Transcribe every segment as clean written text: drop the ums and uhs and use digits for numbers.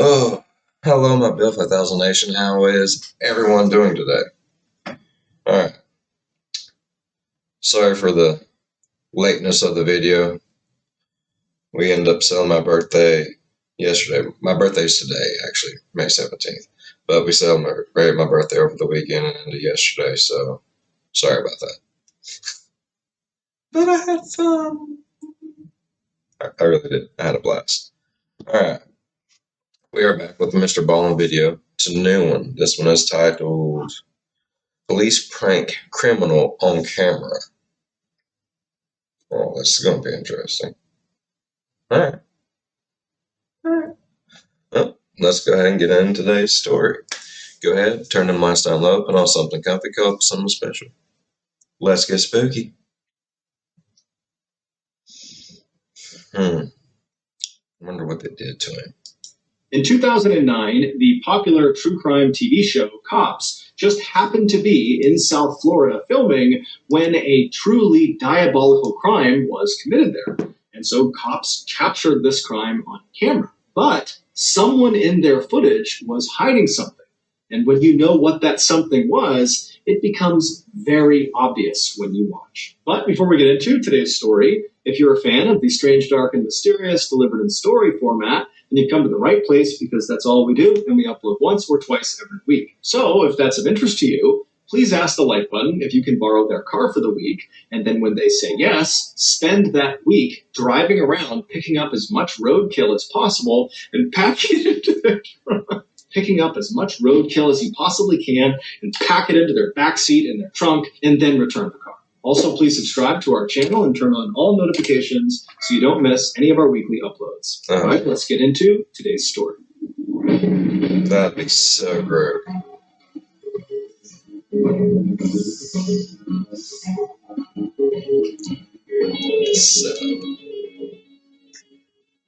Oh, hello, my Bill 5000 Nation. How is everyone doing today? Alright, sorry for the lateness of the video. We ended up selling my birthday yesterday. My birthday's today, actually, May 17th. But we celebrated my birthday over the weekend and into yesterday, so sorry about that. But I had fun. I really did. I had a blast. Alright, we are back with the Mr. Ballin video. It's a new one. This one is titled Police Prank Criminal on Camera. Oh, this is going to be interesting. Alright. Well, let's go ahead and get into today's story. Go ahead, turn the mics down low, put on something comfy, cup of something special. Let's get spooky. I wonder what they did to him. In 2009, the popular true crime TV show Cops just happened to be in South Florida filming when a truly diabolical crime was committed there. And so cops captured this crime on camera. But someone in their footage was hiding something. And when you know what that something was, it becomes very obvious when you watch. But before we get into today's story, if you're a fan of the strange, dark, and mysterious delivered in story format, then you've come to the right place because that's all we do, and we upload once or twice every week. So if that's of interest to you, please ask the like button if you can borrow their car for the week, and then when they say yes, spend that week driving around picking up as much roadkill as possible and packing it into their trunk. Picking up as much roadkill as you possibly can and pack it into their back seat in their trunk and then return the car. Also, please subscribe to our channel and turn on all notifications so you don't miss any of our weekly uploads. All right, let's get into today's story. That'd be so great.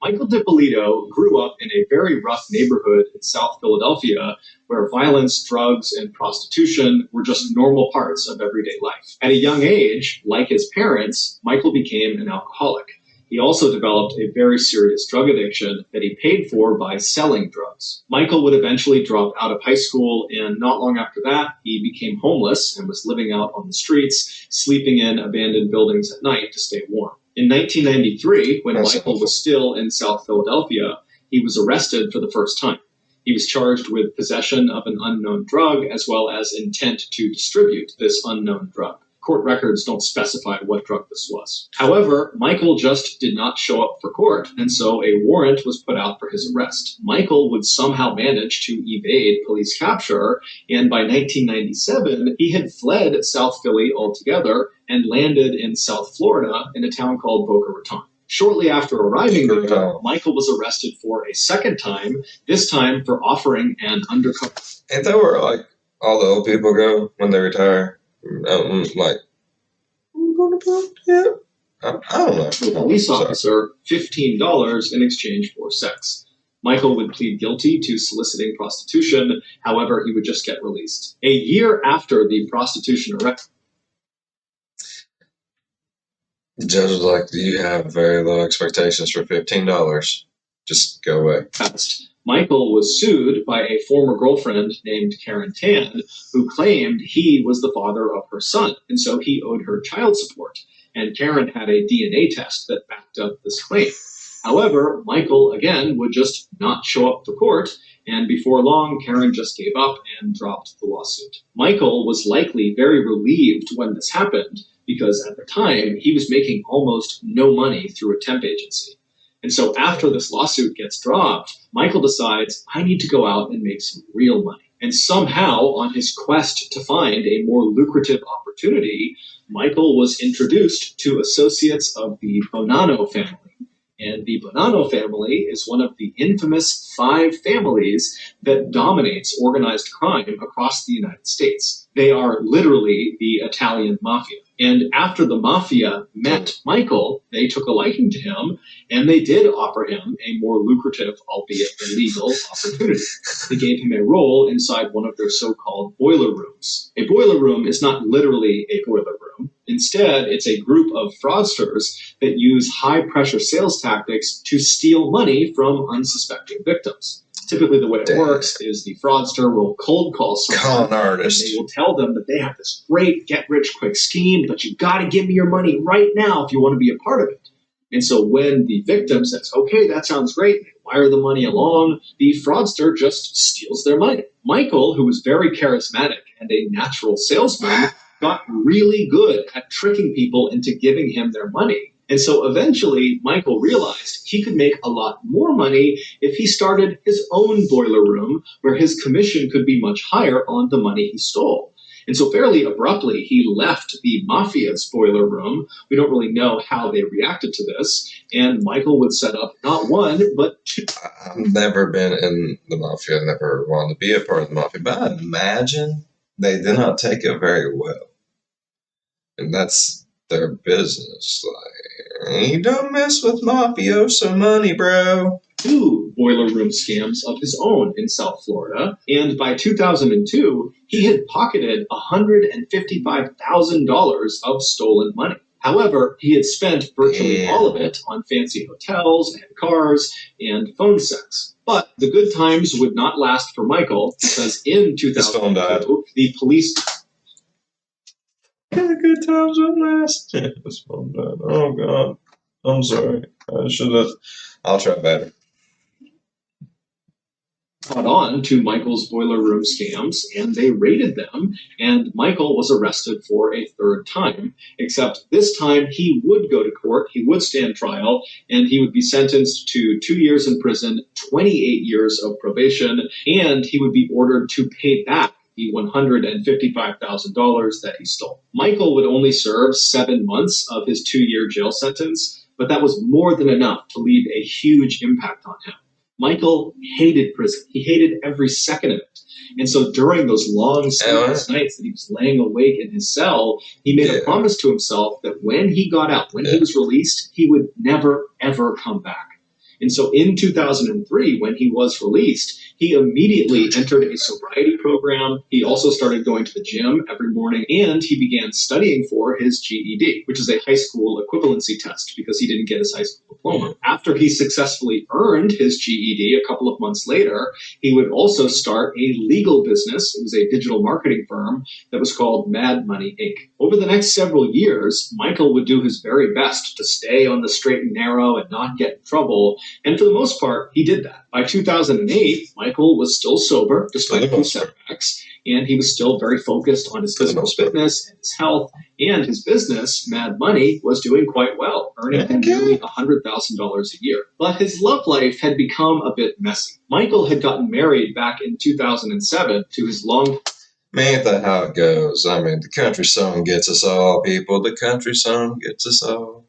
Michael DiPolito grew up in a very rough neighborhood in South Philadelphia where violence, drugs, and prostitution were just normal parts of everyday life. At a young age, like his parents, Michael became an alcoholic. He also developed a very serious drug addiction that he paid for by selling drugs. Michael would eventually drop out of high school, and not long after that, he became homeless and was living out on the streets, sleeping in abandoned buildings at night to stay warm. In 1993, when Michael was still in South Philadelphia, he was arrested for the first time. He was charged with possession of an unknown drug as well as intent to distribute this unknown drug. Court records don't specify what drug this was. However, Michael just did not show up for court, and so a warrant was put out for his arrest. Michael would somehow manage to evade police capture, and by 1997, he had fled South Philly altogether and landed in South Florida in a town called Boca Raton. Shortly after arriving there, Michael was arrested for a second time, this time for offering an undercover. Ain't that where, like, all the old people go when they retire? Like, I'm going to yeah. I don't know. The police officer $15 in exchange for sex. Michael would plead guilty to soliciting prostitution. However, he would just get released. A year after the prostitution arrest, the judge was like, you have very low expectations for $15. Just go away. Michael was sued by a former girlfriend named Karen Tan, who claimed he was the father of her son, and so he owed her child support. And Karen had a DNA test that backed up this claim. However, Michael, again, would just not show up to court, and before long, Karen just gave up and dropped the lawsuit. Michael was likely very relieved when this happened, because at the time, he was making almost no money through a temp agency. And so after this lawsuit gets dropped, Michael decides, I need to go out and make some real money. And somehow, on his quest to find a more lucrative opportunity, Michael was introduced to associates of the Bonanno family. And the Bonanno family is one of the infamous 5 families that dominates organized crime across the United States. They are literally the Italian mafia. And after the mafia met Michael, they took a liking to him, and they did offer him a more lucrative, albeit illegal, opportunity. They gave him a role inside one of their so-called boiler rooms. A boiler room is not literally a boiler room. Instead, it's a group of fraudsters that use high-pressure sales tactics to steal money from unsuspecting victims. Typically, the way it works is the fraudster will cold call someone. Con artist. They will tell them that they have this great get-rich-quick scheme, but you got to give me your money right now if you want to be a part of it. And so when the victim says, okay, that sounds great, they wire the money along, the fraudster just steals their money. Michael, who was very charismatic and a natural salesman, got really good at tricking people into giving him their money. And so eventually, Michael realized he could make a lot more money if he started his own boiler room, where his commission could be much higher on the money he stole. And so fairly abruptly, he left the mafia's boiler room. We don't really know how they reacted to this. And Michael would set up not one, but two. I've never been in the mafia, never wanted to be a part of the mafia, but I imagine they did not take it very well. And that's their business. Like, you don't mess with mafioso money, bro. 2 boiler room scams of his own in South Florida, and by 2002, he had pocketed $155,000 of stolen money. However, he had spent virtually all of it on fancy hotels and cars and phone sex. But the good times would not last for Michael, because in 2002, the police... The good times would last. His phone died. Oh, God. I'm sorry. I should have... I'll try better. Caught on to Michael's boiler room scams, and they raided them, and Michael was arrested for a 3rd time, except this time he would go to court, he would stand trial, and he would be sentenced to 2 years in prison, 28 years of probation, and he would be ordered to pay back the $155,000 that he stole. Michael would only serve 7 months of his 2-year jail sentence, but that was more than enough to leave a huge impact on him. Michael hated prison. He hated every second of it. And so during those long, sleepless nights that he was laying awake in his cell, he made a promise to himself that when he got out, when he was released, he would never, ever come back. And so in 2003, when he was released, he immediately entered a sobriety program. He also started going to the gym every morning, and he began studying for his GED, which is a high school equivalency test because he didn't get his high school diploma. After he successfully earned his GED a couple of months later, he would also start a legal business. It was a digital marketing firm that was called Mad Money Inc. Over the next several years, Michael would do his very best to stay on the straight and narrow and not get in trouble. And for the most part, he did that. By 2008, Michael was still sober, despite a few setbacks, and he was still very focused on his physical fitness and his health, and his business, Mad Money, was doing quite well, earning him nearly $100,000 a year. But his love life had become a bit messy. Michael had gotten married back in 2007 to his long... Man, ain't that how it goes? I mean, the country song gets us all, people. The country song gets us all.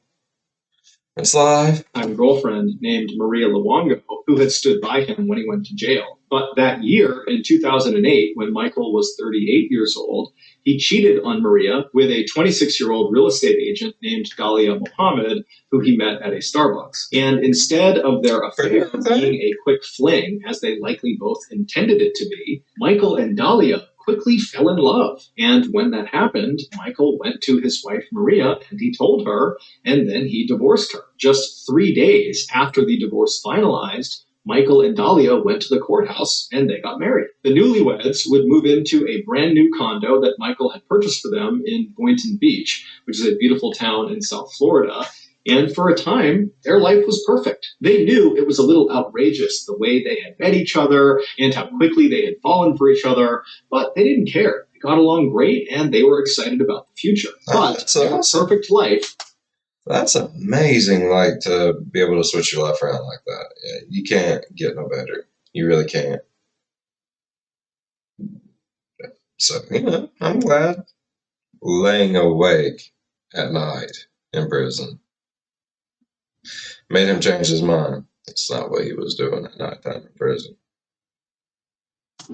It's live. Girlfriend named Maria Luongo, who had stood by him when he went to jail. But that year, in 2008, when Michael was 38 years old, he cheated on Maria with a 26-year-old real estate agent named Dalia Mohammed, who he met at a Starbucks. And instead of their affair being a quick fling, as they likely both intended it to be, Michael and Dalia quickly fell in love. And when that happened, Michael went to his wife Maria and he told her, and then he divorced her. Just 3 days after the divorce finalized, Michael and Dalia went to the courthouse and they got married. The newlyweds would move into a brand new condo that Michael had purchased for them in Boynton Beach, which is a beautiful town in South Florida. And for a time, their life was perfect. They knew it was a little outrageous the way they had met each other and how quickly they had fallen for each other, but they didn't care. They got along great and they were excited about the future. But their perfect life... That's amazing, like, to be able to switch your life around like that. Yeah, you can't get no better. You really can't. So, I'm glad. Laying awake at night in prison made him change his mind. It's not what he was doing at nighttime in prison.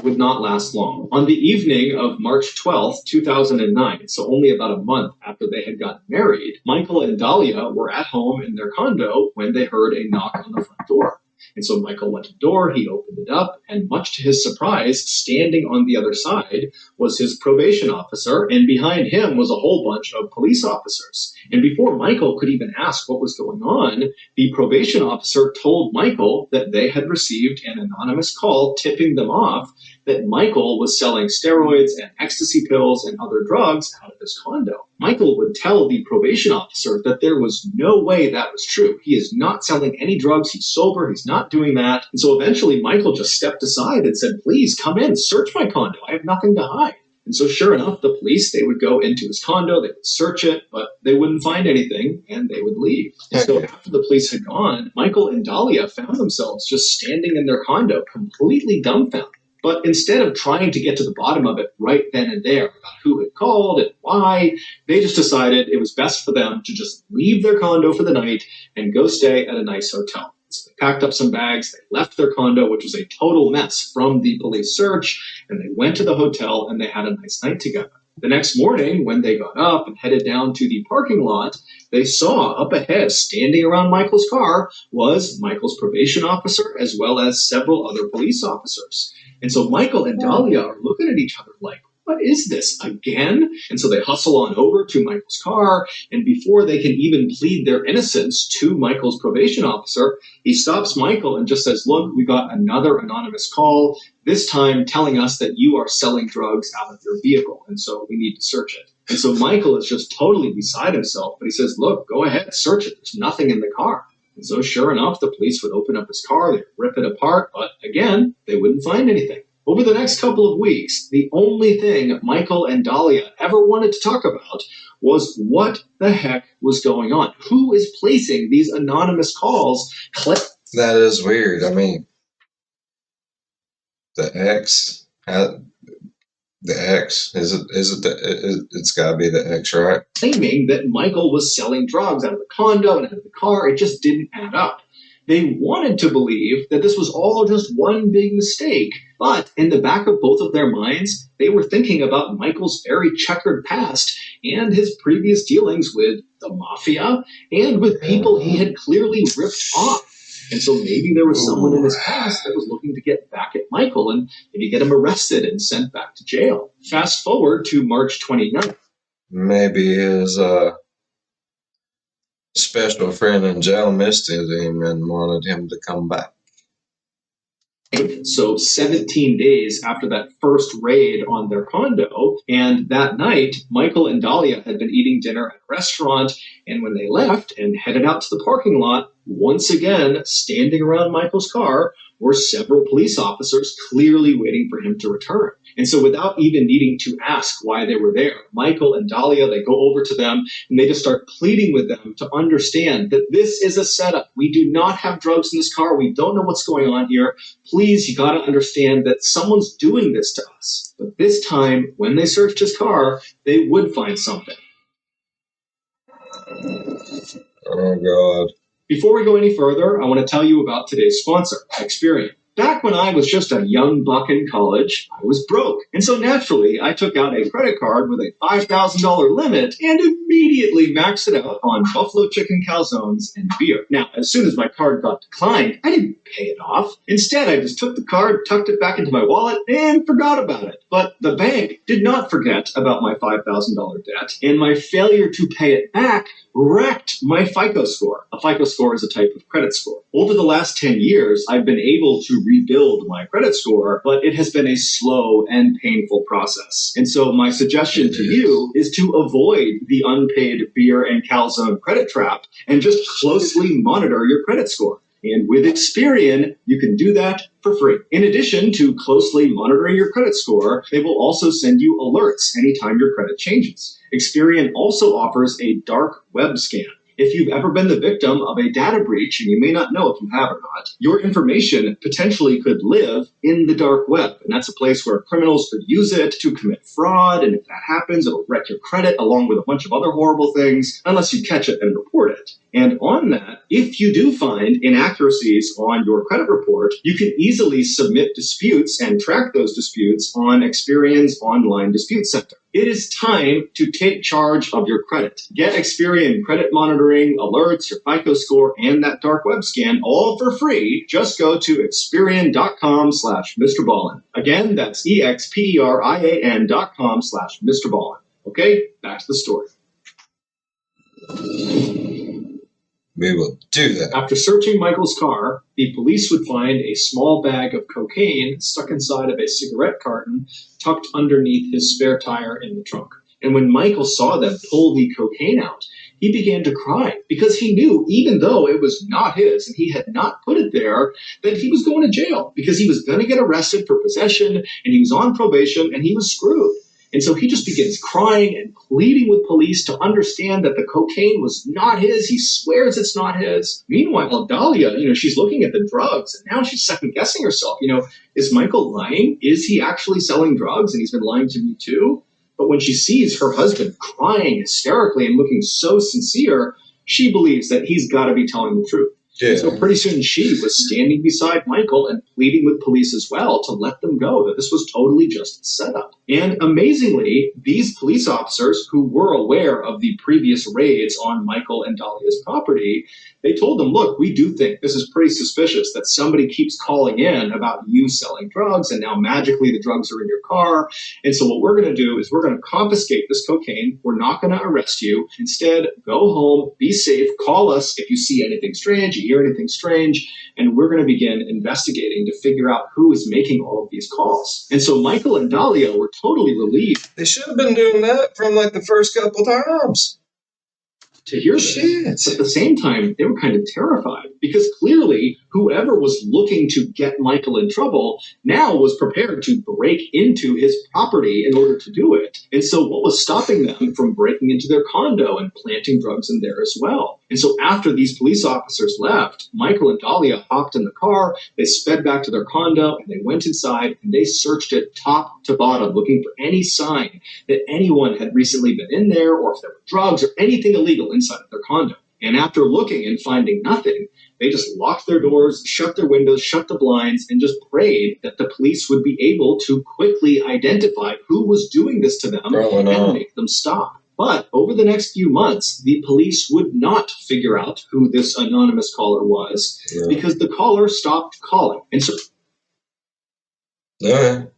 Would not last long. On the evening of March 12th, 2009, so only about a month after they had gotten married, Michael and Dalia were at home in their condo when they heard a knock on the front door. And so Michael went to the door, he opened it up, and much to his surprise, standing on the other side was his probation officer, and behind him was a whole bunch of police officers. And before Michael could even ask what was going on, the probation officer told Michael that they had received an anonymous call tipping them off that Michael was selling steroids and ecstasy pills and other drugs out of his condo. Michael would tell the probation officer that there was no way that was true. He is not selling any drugs. He's sober. He's not doing that. And so eventually Michael just stepped aside and said, "Please come in, search my condo. I have nothing to hide." And so sure enough, the police, they would go into his condo, they would search it, but they wouldn't find anything, and they would leave. And so after the police had gone, Michael and Dahlia found themselves just standing in their condo, completely dumbfounded. But instead of trying to get to the bottom of it right then and there about who had called and why, they just decided it was best for them to just leave their condo for the night and go stay at a nice hotel. So they packed up some bags, they left their condo, which was a total mess from the police search, and they went to the hotel and they had a nice night together. The next morning, when they got up and headed down to the parking lot, they saw up ahead, standing around Michael's car, was Michael's probation officer as well as several other police officers. And so Michael and Dahlia are looking at each other like, what is this, again? And so they hustle on over to Michael's car, and before they can even plead their innocence to Michael's probation officer, he stops Michael and just says, "Look, we got another anonymous call, this time telling us that you are selling drugs out of your vehicle, and so we need to search it." And so Michael is just totally beside himself, but he says, "Look, go ahead, search it. There's nothing in the car." And so sure enough, the police would open up his car, they'd rip it apart, but again, they wouldn't find anything. Over the next couple of weeks, the only thing Michael and Dahlia ever wanted to talk about was what the heck was going on. Who is placing these anonymous calls? That is weird. I mean, the X, it's got to be the X, right? Claiming that Michael was selling drugs out of the condo and out of the car. It just didn't add up. They wanted to believe that this was all just one big mistake, but in the back of both of their minds, they were thinking about Michael's very checkered past and his previous dealings with the mafia and with people he had clearly ripped off. And so maybe there was someone in his past that was looking to get back at Michael and maybe get him arrested and sent back to jail. Fast forward to March 29th. Maybe his special friend in jail missed him and wanted him to come back. So 17 days after that first raid on their condo, and that night, Michael and Dahlia had been eating dinner at a restaurant, and when they left and headed out to the parking lot, once again, standing around Michael's car, were several police officers clearly waiting for him to return. And so without even needing to ask why they were there, Michael and Dahlia, they go over to them and they just start pleading with them to understand that this is a setup. We do not have drugs in this car. We don't know what's going on here. Please, you got to understand that someone's doing this to us. But this time, when they searched his car, they would find something. Oh, God. Before we go any further, I want to tell you about today's sponsor, Experian. Back when I was just a young buck in college, I was broke. And so naturally, I took out a credit card with a $5,000 limit and immediately maxed it out on buffalo chicken calzones and beer. Now, as soon as my card got declined, I didn't pay it off. Instead, I just took the card, tucked it back into my wallet, and forgot about it. But the bank did not forget about my $5,000 debt, and my failure to pay it back wrecked my FICO score. A FICO score is a type of credit score. Over the last 10 years, I've been able to rebuild my credit score, but it has been a slow and painful process. And so my suggestion to you is to avoid the unpaid beer and calzone credit trap and just closely monitor your credit score. And with Experian, you can do that for free. In addition to closely monitoring your credit score, they will also send you alerts anytime your credit changes. Experian also offers a dark web scan. If you've ever been the victim of a data breach, and you may not know if you have or not, your information potentially could live in the dark web. And that's a place where criminals could use it to commit fraud. And if that happens, it'll wreck your credit along with a bunch of other horrible things, unless you catch it and report it. And on that, if you do find inaccuracies on your credit report, you can easily submit disputes and track those disputes on Experian's online dispute center. It is time to take charge of your credit. Get Experian credit monitoring, alerts, your FICO score, and that dark web scan all for free. Just go to Experian.com/MrBallen. Again, that's EXPERIAN.com/MrBallen. Okay, back to the story. We will do that. After searching Michael's car, the police would find a small bag of cocaine stuck inside of a cigarette carton tucked underneath his spare tire in the trunk. And when Michael saw them pull the cocaine out, he began to cry because he knew, even though it was not his and he had not put it there, that he was going to jail because he was going to get arrested for possession and he was on probation and he was screwed. And so he just begins crying and pleading with police to understand that the cocaine was not his. He swears it's not his. Meanwhile, Dahlia, she's looking at the drugs and now she's second guessing herself. Is Michael lying? Is he actually selling drugs? And he's been lying to me too. But when she sees her husband crying hysterically and looking so sincere, she believes that he's got to be telling the truth. Yeah. So pretty soon she was standing beside Michael and pleading with police as well to let them go, that this was totally just a setup. And amazingly, these police officers who were aware of the previous raids on Michael and Dahlia's property, they told them, look, we do think this is pretty suspicious that somebody keeps calling in about you selling drugs and now magically the drugs are in your car. And so what we're going to do is we're going to confiscate this cocaine. We're not going to arrest you. Instead, go home, be safe, call us if you see anything strange, you hear anything strange, and we're going to begin investigating to figure out who is making all of these calls. And so Michael and Dahlia were totally relieved. They should have been doing that from the first couple times. To hear this. But at the same time, they were kind of terrified because clearly whoever was looking to get Michael in trouble now was prepared to break into his property in order to do it. And so what was stopping them from breaking into their condo and planting drugs in there as well? And so after these police officers left, Michael and Dahlia hopped in the car, they sped back to their condo, and they went inside and they searched it top to bottom, looking for any sign that anyone had recently been in there or if there were drugs or anything illegal inside of their condo. And after looking and finding nothing, they just locked their doors, shut their windows, shut the blinds, and just prayed that the police would be able to quickly identify who was doing this to them and make them stop. But over the next few months, the police would not figure out who this anonymous caller was because the caller stopped calling. And so, No.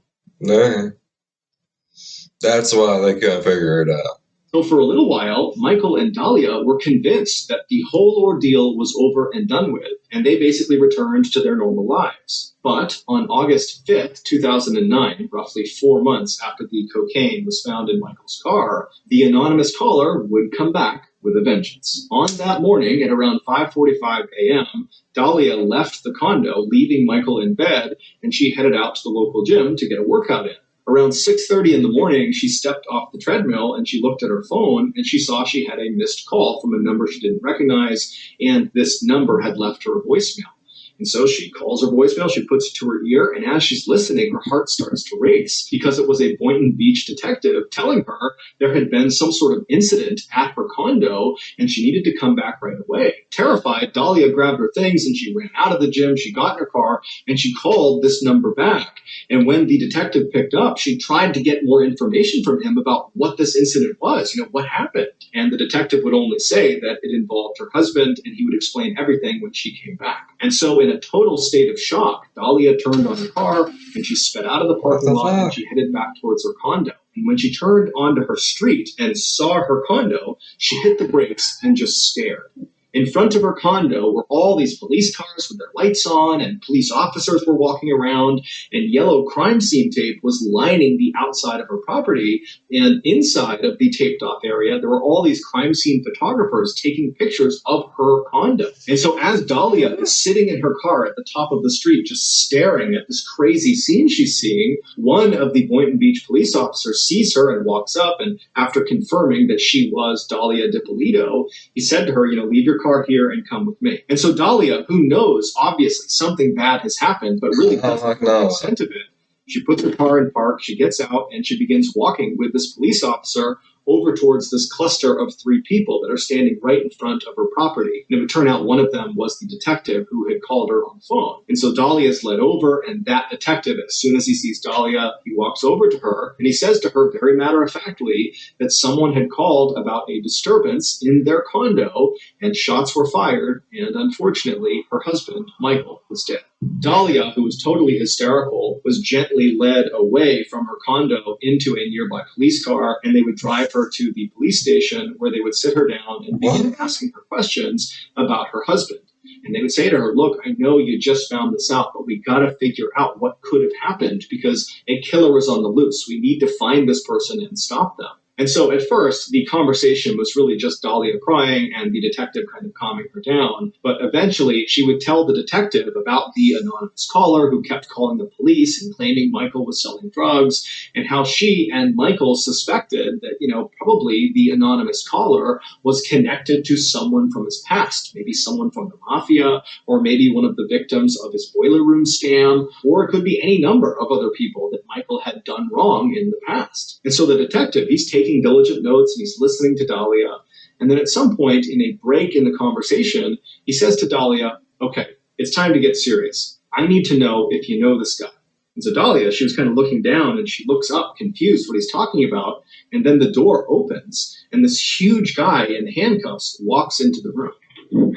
That's why they couldn't figure it out. So for a little while, Michael and Dahlia were convinced that the whole ordeal was over and done with, and they basically returned to their normal lives. But on August 5th, 2009, roughly 4 months after the cocaine was found in Michael's car, the anonymous caller would come back with a vengeance. On that morning at around 5:45 a.m., Dahlia left the condo, leaving Michael in bed, and she headed out to the local gym to get a workout in. Around 6:30 in the morning, she stepped off the treadmill and she looked at her phone and she saw she had a missed call from a number she didn't recognize, and this number had left her a voicemail. And so she calls her voicemail, she puts it to her ear, and as she's listening, her heart starts to race because it was a Boynton Beach detective telling her there had been some sort of incident at her condo and she needed to come back right away. Terrified, Dahlia grabbed her things and she ran out of the gym, she got in her car, and she called this number back. And when the detective picked up, she tried to get more information from him about what this incident was, what happened. And the detective would only say that it involved her husband, and he would explain everything when she came back. And so in a total state of shock, Dahlia turned on her car and she sped out of the parking lot and she headed back towards her condo. And when she turned onto her street and saw her condo, she hit the brakes and just stared. In front of her condo were all these police cars with their lights on, and police officers were walking around, and yellow crime scene tape was lining the outside of her property. And inside of the taped off area, there were all these crime scene photographers taking pictures of her condo. And so as Dahlia is sitting in her car at the top of the street, just staring at this crazy scene she's seeing, one of the Boynton Beach police officers sees her and walks up, and after confirming that she was Dahlia DiPolito, he said to her, leave your car here and come with me. And so Dahlia, who knows obviously something bad has happened, but really doesn't know the extent of it, she puts her car in park, she gets out, and she begins walking with this police officer over towards this cluster of 3 people that are standing right in front of her property. And it would turn out one of them was the detective who had called her on the phone. And so Dahlia is led over, and that detective, as soon as he sees Dahlia, he walks over to her, and he says to her very matter-of-factly that someone had called about a disturbance in their condo, and shots were fired, and unfortunately, her husband, Michael, was dead. Dahlia, who was totally hysterical, was gently led away from her condo into a nearby police car, and they would drive her to the police station where they would sit her down and begin asking her questions about her husband. And they would say to her, look, I know you just found this out, but we got to figure out what could have happened because a killer is on the loose. We need to find this person and stop them. And so at first, the conversation was really just Dahlia crying and the detective kind of calming her down. But eventually, she would tell the detective about the anonymous caller who kept calling the police and claiming Michael was selling drugs, and how she and Michael suspected that, probably the anonymous caller was connected to someone from his past, maybe someone from the mafia, or maybe one of the victims of his boiler room scam, or it could be any number of other people that Michael had done wrong in the past. And so the detective, he's taking diligent notes and he's listening to Dahlia. And then at some point in a break in the conversation, he says to Dahlia, okay, it's time to get serious. I need to know if you know this guy. And so Dahlia, she was kind of looking down and she looks up confused what he's talking about. And then the door opens and this huge guy in handcuffs walks into the room. Come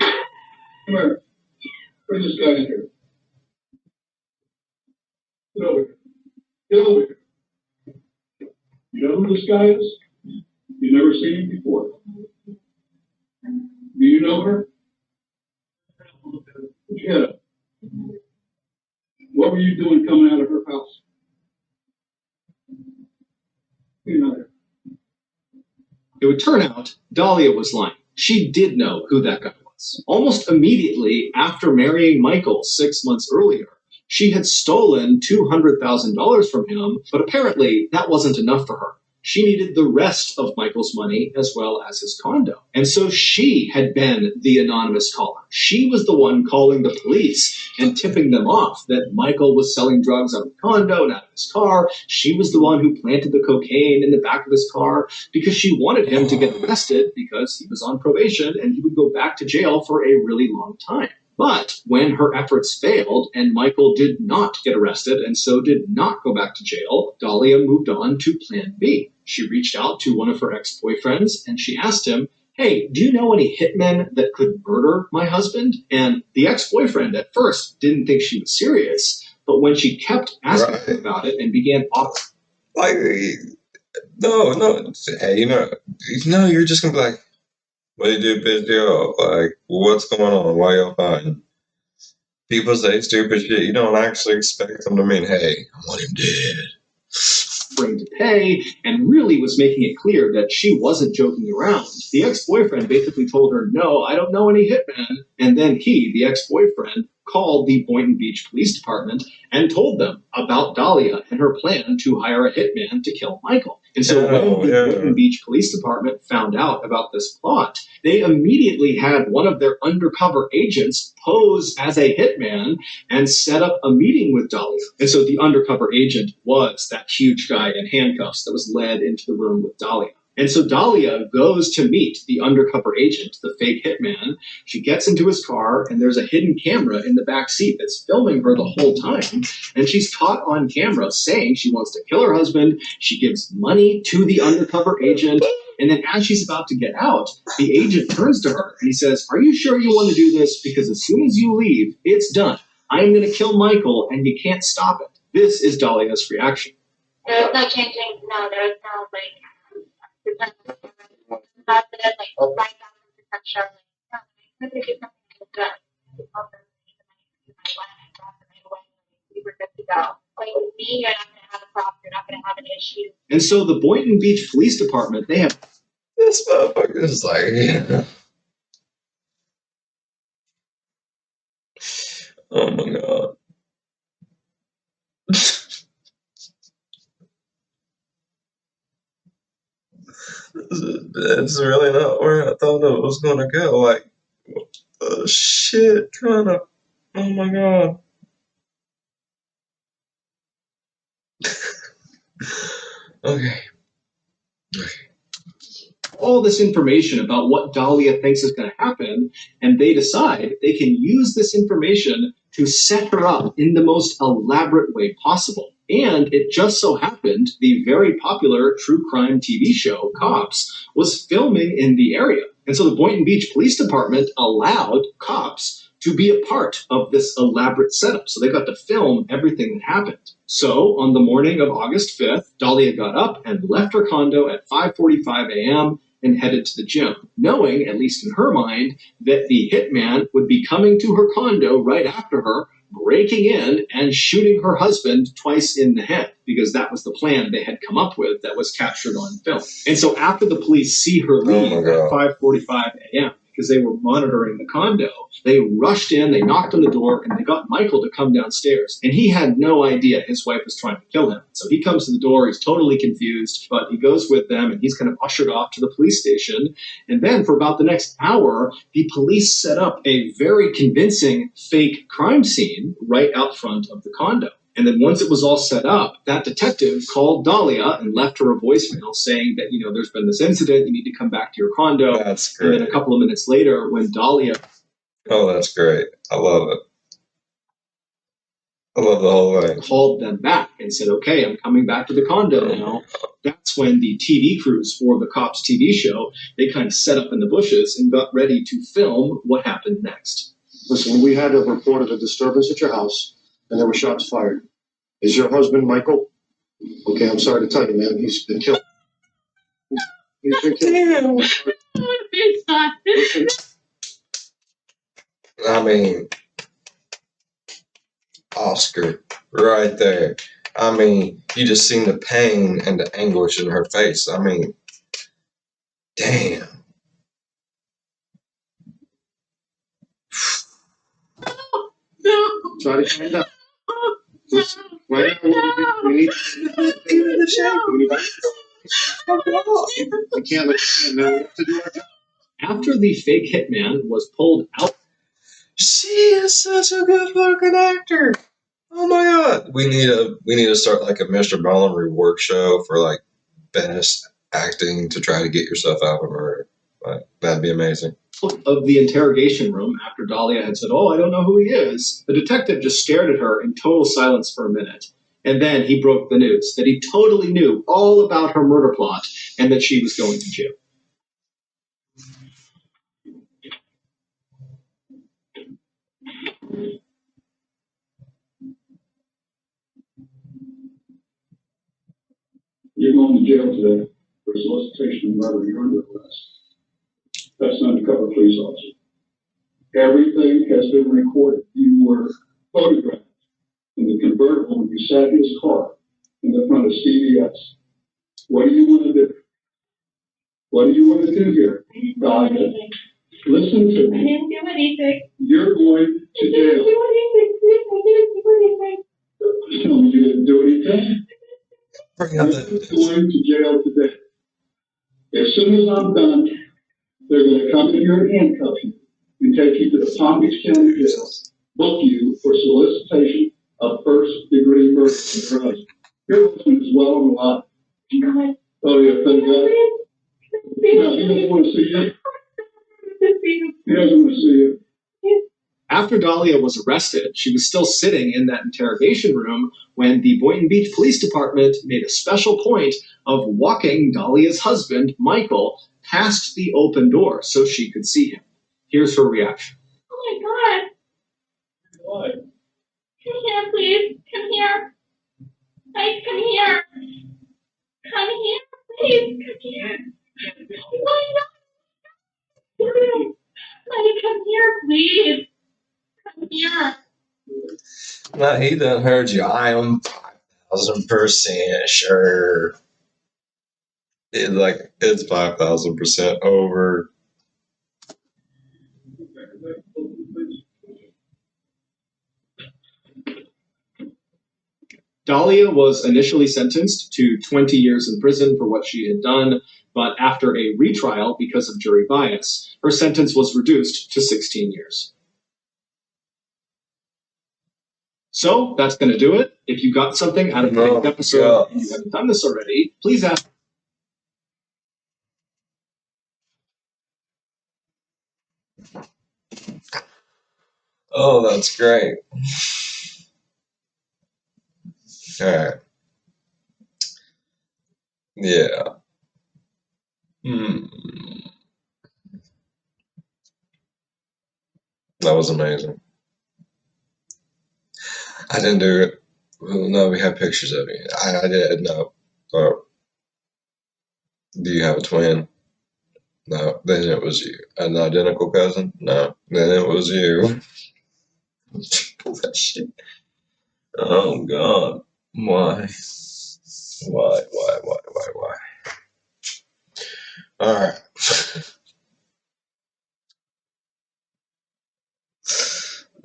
here. Bring this guy in here. Get over here. Get over here. You know who this guy is? You've never seen him before. Do you know her? Yeah. What were you doing coming out of her house? You know her. It would turn out Dahlia was lying. She did know who that guy was. Almost immediately after marrying Michael 6 months earlier, she had stolen $200,000 from him, but apparently that wasn't enough for her. She needed the rest of Michael's money as well as his condo. And so she had been the anonymous caller. She was the one calling the police and tipping them off that Michael was selling drugs out of the condo and out of his car. She was the one who planted the cocaine in the back of his car because she wanted him to get arrested because he was on probation and he would go back to jail for a really long time. But when her efforts failed and Michael did not get arrested and so did not go back to jail, Dahlia moved on to plan B. She reached out to one of her ex-boyfriends and she asked him, hey, do you know any hitmen that could murder my husband? And the ex-boyfriend at first didn't think she was serious, but when she kept asking him about it and began offering. Like, no. Hey, no, you're just gonna be like, what do you do, bitch? Yo, like, what's going on? Why y'all fighting? People say stupid shit. You don't actually expect them to mean, hey, I want him dead. To pay, and really was making it clear that she wasn't joking around. The ex-boyfriend basically told her, no, I don't know any hitmen. And then he, the ex-boyfriend, called the Boynton Beach Police Department and told them about Dahlia and her plan to hire a hitman to kill Michael. And so when the Boynton Beach Police Department found out about this plot, they immediately had one of their undercover agents pose as a hitman and set up a meeting with Dahlia. And so the undercover agent was that huge guy in handcuffs that was led into the room with Dahlia. And so Dahlia goes to meet the undercover agent, the fake hitman. She gets into his car, and there's a hidden camera in the back seat that's filming her the whole time. And she's caught on camera saying she wants to kill her husband. She gives money to the undercover agent. And then as she's about to get out, the agent turns to her and he says, are you sure you want to do this? Because as soon as you leave, it's done. I'm going to kill Michael, and you can't stop it. This is Dahlia's reaction. There's no changing. No, there's no not that like 5,000% sure. Like, no, we do something like that. We were good to go. Like with me, you're not gonna have a problem. You're not gonna have an issue. And so the Boynton Beach Police Department, they have this motherfucker is like, oh my god. It's really not where I thought it was gonna go. Like, what the shit kind of, oh my god. Okay. all this information about what Dahlia thinks is going to happen, and they decide they can use this information to set her up in the most elaborate way possible. And it just so happened the very popular true crime TV show, Cops, was filming in the area. And so the Boynton Beach Police Department allowed Cops to be a part of this elaborate setup. So they got to film everything that happened. So on the morning of August 5th, Dahlia got up and left her condo at 5:45 a.m. and headed to the gym, knowing, at least in her mind, that the hitman would be coming to her condo right after her, breaking in and shooting her husband twice in the head, because that was the plan they had come up with that was captured on film. And so after the police see her leave at 5:45 a.m., because they were monitoring the condo, they rushed in, they knocked on the door, and they got Michael to come downstairs. And he had no idea his wife was trying to kill him. So he comes to the door, he's totally confused, but he goes with them, and he's kind of ushered off to the police station. And then for about the next hour, the police set up a very convincing fake crime scene right out front of the condo. And then once it was all set up, that detective called Dahlia and left her a voicemail saying that, there's been this incident, you need to come back to your condo. That's great. And then a couple of minutes later, when Dahlia... Oh, that's great. I love it. I love the whole thing. Called them back and said, okay, I'm coming back to the condo now. That's when the TV crews for the Cops TV show, they kind of set up in the bushes and got ready to film what happened next. Listen, we had a report of a disturbance at your house, and there were shots fired. Is your husband Michael? Okay, I'm sorry to tell you, man. He's been killed. He's been killed. Damn. I mean, Oscar, right there. I mean, you just seen the pain and the anguish in her face. I mean, damn. Try to calm down. Listen, right now, we need to give it a shake. We can't let you know what to do our job. After the fake hitman was pulled out... She is such a good fucking actor. Oh my god. We need to start like a MRBALLEN reward show for like best acting to try to get yourself out of a murder. That'd be amazing. Of the interrogation room after Dahlia had said, oh, I don't know who he is, the detective just stared at her in total silence for a minute. And then he broke the news that he totally knew all about her murder plot and that she was going to jail. You're going to jail today for solicitation of murder. You're under arrest. That's an undercover police officer. Everything has been recorded. You were photographed in the convertible when you sat in his car in the front of CVS. What do you want to do? What do you want to do here? God, listen to me. I didn't do anything. You're going to jail. I didn't do anything. No, you didn't do anything. You're going to jail today. As soon as I'm done, they're going to come in here and handcuff you and take you to the Palm Beach County Jail, book you for solicitation of first-degree murder from your husband. Your husband is well on the line. Oh, yeah, thank God. No, he doesn't want to see you. He doesn't want to see you. After Dahlia was arrested, she was still sitting in that interrogation room when the Boynton Beach Police Department made a special point of walking Dahlia's husband, Michael, past the open door so she could see him. Here's her reaction. Oh my God. Why? Come here, please. Come here. Mike, come here. Come here, please. Come here. Why not? Mike, come here, please. Come here. No, he done heard you. I am 5,000% sure. It's 5,000% over. Dahlia was initially sentenced to 20 years in prison for what she had done, but after a retrial because of jury bias, her sentence was reduced to 16 years. So that's going to do it. If you got something out of today's episode and you haven't done this already, please ask Oh, that's great. All right. Yeah. Hmm. That was amazing. I didn't do it. Well, no, we have pictures of you. I did. No. Oh, do you have a twin? No. Then it was you. An identical cousin? No. Then it was you. That shit. Oh God. Why? Why? All right.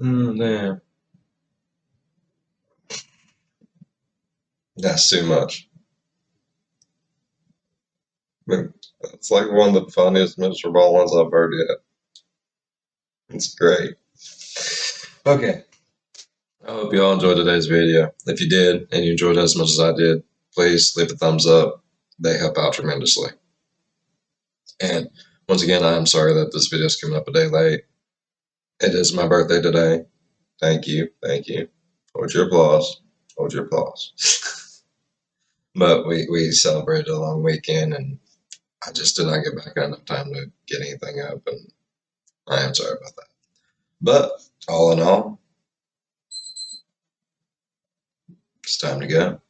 Oh damn. That's too much. But it's like one of the funniest Mr. Ballens I've heard yet. It's great. Okay. I hope you all enjoyed today's video. If you did, and you enjoyed it as much as I did, please leave a thumbs up. They help out tremendously. And once again, I am sorry that this video is coming up a day late. It is my birthday today. Thank you. Thank you. Hold your applause. Hold your applause. But we celebrated a long weekend, and I just did not get back enough time to get anything up, and I am sorry about that. But all in all, it's time to go.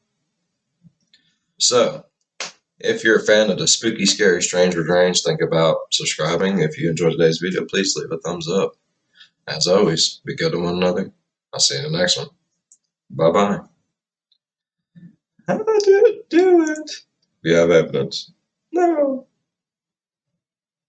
So, if you're a fan of the spooky, scary Stranger Range, think about subscribing. If you enjoyed today's video, please leave a thumbs up. As always, be good to one another. I'll see you in the next one. Bye-bye. How did it do it? We have evidence. No.